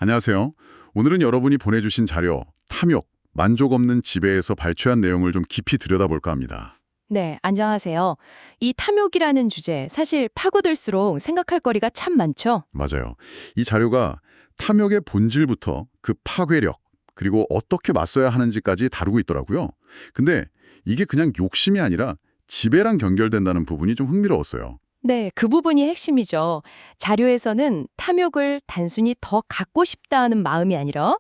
안녕하세요. 오늘은 여러분이 보내주신 자료, 탐욕, 만족 없는 지배에서 발췌한 내용을 좀 깊이 들여다볼까 합니다. 네, 안녕하세요. 이 탐욕이라는 주제, 사실 파고들수록 생각할 거리가 참 많죠? 맞아요. 이 자료가 탐욕의 본질부터 그 파괴력, 그리고 어떻게 맞서야 하는지까지 다루고 있더라고요. 근데 이게 그냥 욕심이 아니라 지배랑 연결된다는 부분이 좀 흥미로웠어요. 네, 그 부분이 핵심이죠. 자료에서는 탐욕을 단순히 더 갖고 싶다는 마음이 아니라,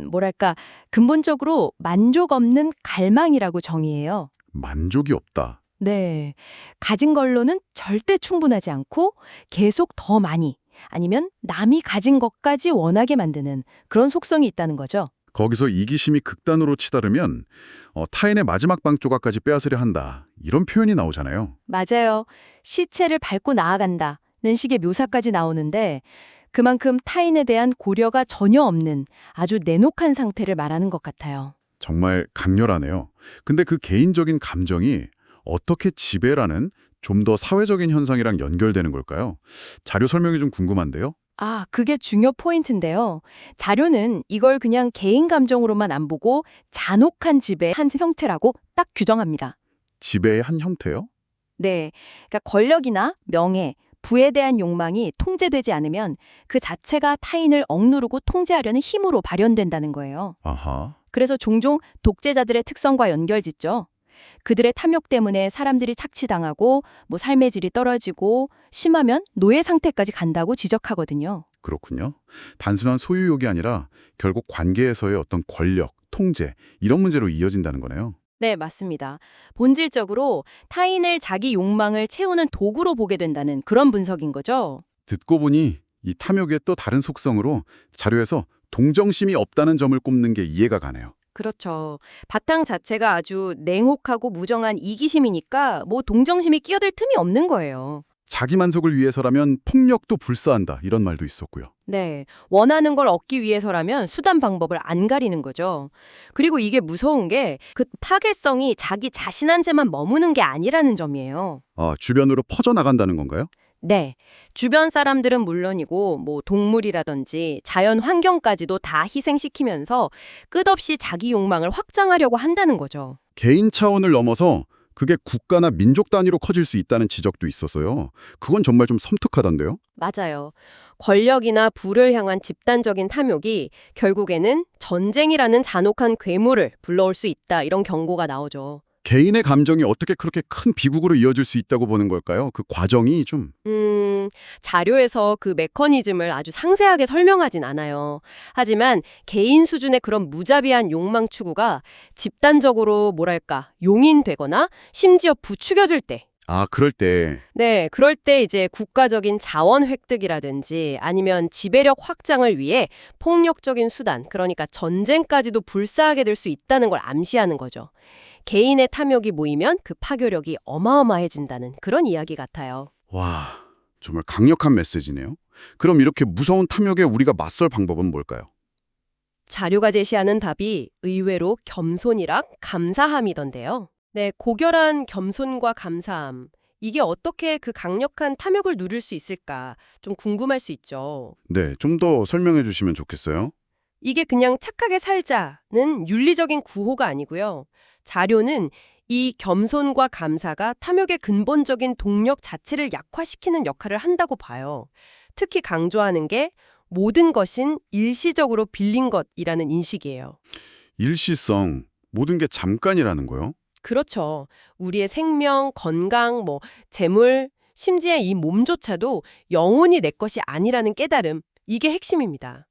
뭐랄까, 근본적으로 만족 없는 갈망이라고 정의해요. 만족이 없다. 네, 가진 걸로는 절대 충분하지 않고 계속 더 많이, 아니면 남이 가진 것까지 원하게 만드는 그런 속성이 있다는 거죠. 거기서 이기심이 극단으로 치달으면 타인의 마지막 방 조각까지 빼앗으려 한다. 이런 표현이 나오잖아요. 맞아요. 시체를 밟고 나아간다는 식의 묘사까지 나오는데 그만큼 타인에 대한 고려가 전혀 없는 아주 내놓한 상태를 말하는 것 같아요. 정말 강렬하네요. 근데 그 개인적인 감정이 어떻게 지배라는 좀 더 사회적인 현상이랑 연결되는 걸까요? 자료 설명이 좀 궁금한데요. 아, 그게 중요 포인트인데요. 자료는 이걸 그냥 개인 감정으로만 안 보고 잔혹한 지배의 한 형태라고 딱 규정합니다. 지배의 한 형태요? 네, 그러니까 권력이나 명예, 부에 대한 욕망이 통제되지 않으면 그 자체가 타인을 억누르고 통제하려는 힘으로 발현된다는 거예요. 아하. 그래서 종종 독재자들의 특성과 연결짓죠. 그들의 탐욕 때문에 사람들이 착취당하고 삶의 질이 떨어지고 심하면 노예 상태까지 간다고 지적하거든요. 그렇군요. 단순한 소유욕이 아니라 결국 관계에서의 어떤 권력, 통제 이런 문제로 이어진다는 거네요. 네, 맞습니다. 본질적으로 타인을 자기 욕망을 채우는 도구로 보게 된다는 그런 분석인 거죠. 듣고 보니 이 탐욕의 또 다른 속성으로 자료에서 동정심이 없다는 점을 꼽는 게 이해가 가네요. 그렇죠. 바탕 자체가 아주 냉혹하고 무정한 이기심이니까 동정심이 끼어들 틈이 없는 거예요. 자기 만족을 위해서라면 폭력도 불사한다 이런 말도 있었고요. 네, 원하는 걸 얻기 위해서라면 수단 방법을 안 가리는 거죠. 그리고 이게 무서운 게 그 파괴성이 자기 자신한테만 머무는 게 아니라는 점이에요. 주변으로 퍼져나간다는 건가요? 네, 주변 사람들은 물론이고 동물이라든지 자연 환경까지도 다 희생시키면서 끝없이 자기 욕망을 확장하려고 한다는 거죠. 개인 차원을 넘어서 그게 국가나 민족 단위로 커질 수 있다는 지적도 있었어요. 그건 정말 좀 섬뜩하던데요? 맞아요. 권력이나 부를 향한 집단적인 탐욕이 결국에는 전쟁이라는 잔혹한 괴물을 불러올 수 있다, 이런 경고가 나오죠. 개인의 감정이 어떻게 그렇게 큰 비극으로 이어질 수 있다고 보는 걸까요? 그 과정이 좀... 자료에서 그 메커니즘을 아주 상세하게 설명하진 않아요. 하지만 개인 수준의 그런 무자비한 욕망 추구가 집단적으로 용인되거나 심지어 부추겨질 때, 그럴 때 네, 그럴 때 이제 국가적인 자원 획득이라든지 아니면 지배력 확장을 위해 폭력적인 수단, 그러니까 전쟁까지도 불사하게 될 수 있다는 걸 암시하는 거죠. 개인의 탐욕이 모이면 그 파괴력이 어마어마해진다는 그런 이야기 같아요. 와, 정말 강력한 메시지네요. 그럼 이렇게 무서운 탐욕에 우리가 맞설 방법은 뭘까요? 자료가 제시하는 답이 의외로 겸손이랑 감사함이던데요. 네, 고결한 겸손과 감사함. 이게 어떻게 그 강력한 탐욕을 누릴 수 있을까 좀 궁금할 수 있죠. 네, 좀 더 설명해 주시면 좋겠어요. 이게 그냥 착하게 살자는 윤리적인 구호가 아니고요. 자료는 이 겸손과 감사가 탐욕의 근본적인 동력 자체를 약화시키는 역할을 한다고 봐요. 특히 강조하는 게 모든 것인 일시적으로 빌린 것이라는 인식이에요. 일시성, 모든 게 잠깐이라는 거요? 그렇죠. 우리의 생명, 건강, 재물, 심지어 이 몸조차도 영원히 내 것이 아니라는 깨달음, 이게 핵심입니다.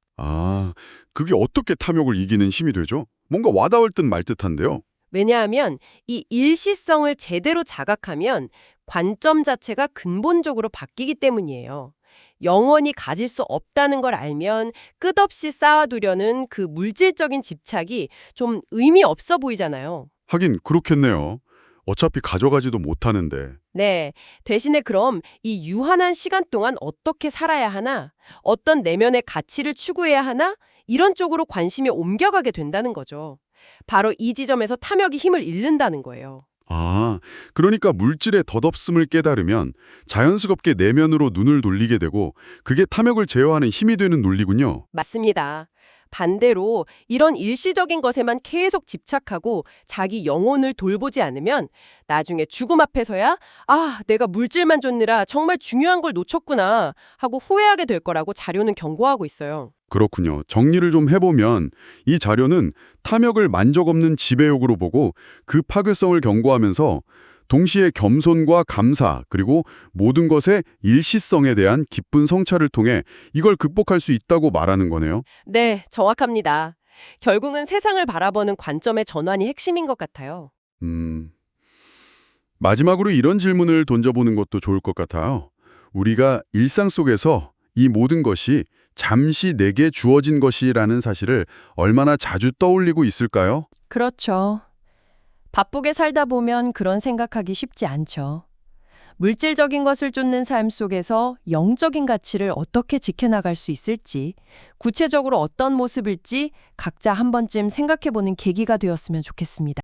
그게 어떻게 탐욕을 이기는 힘이 되죠? 뭔가 와닿을 듯 말 듯한데요. 왜냐하면 이 일시성을 제대로 자각하면 관점 자체가 근본적으로 바뀌기 때문이에요. 영원히 가질 수 없다는 걸 알면 끝없이 쌓아두려는 그 물질적인 집착이 좀 의미 없어 보이잖아요. 하긴 그렇겠네요. 어차피 가져가지도 못하는데. 네, 대신에 그럼 이 유한한 시간 동안 어떻게 살아야 하나? 어떤 내면의 가치를 추구해야 하나? 이런 쪽으로 관심이 옮겨가게 된다는 거죠. 바로 이 지점에서 탐욕이 힘을 잃는다는 거예요. 아, 그러니까 물질의 덧없음을 깨달으면 자연스럽게 내면으로 눈을 돌리게 되고 그게 탐욕을 제어하는 힘이 되는 논리군요. 맞습니다. 반대로 이런 일시적인 것에만 계속 집착하고 자기 영혼을 돌보지 않으면 나중에 죽음 앞에서야 아, 내가 물질만 쫓느라 정말 중요한 걸 놓쳤구나 하고 후회하게 될 거라고 자료는 경고하고 있어요. 그렇군요. 정리를 좀 해보면 이 자료는 탐욕을 만족 없는 지배욕으로 보고 그 파괴성을 경고하면서 동시에 겸손과 감사 그리고 모든 것의 일시성에 대한 깊은 성찰을 통해 이걸 극복할 수 있다고 말하는 거네요. 네, 정확합니다. 결국은 세상을 바라보는 관점의 전환이 핵심인 것 같아요. 음, 마지막으로 이런 질문을 던져보는 것도 좋을 것 같아요. 우리가 일상 속에서 이 모든 것이 잠시 내게 주어진 것이라는 사실을 얼마나 자주 떠올리고 있을까요? 그렇죠. 바쁘게 살다 보면 그런 생각하기 쉽지 않죠. 물질적인 것을 쫓는 삶 속에서 영적인 가치를 어떻게 지켜나갈 수 있을지, 구체적으로 어떤 모습일지 각자 한 번쯤 생각해보는 계기가 되었으면 좋겠습니다.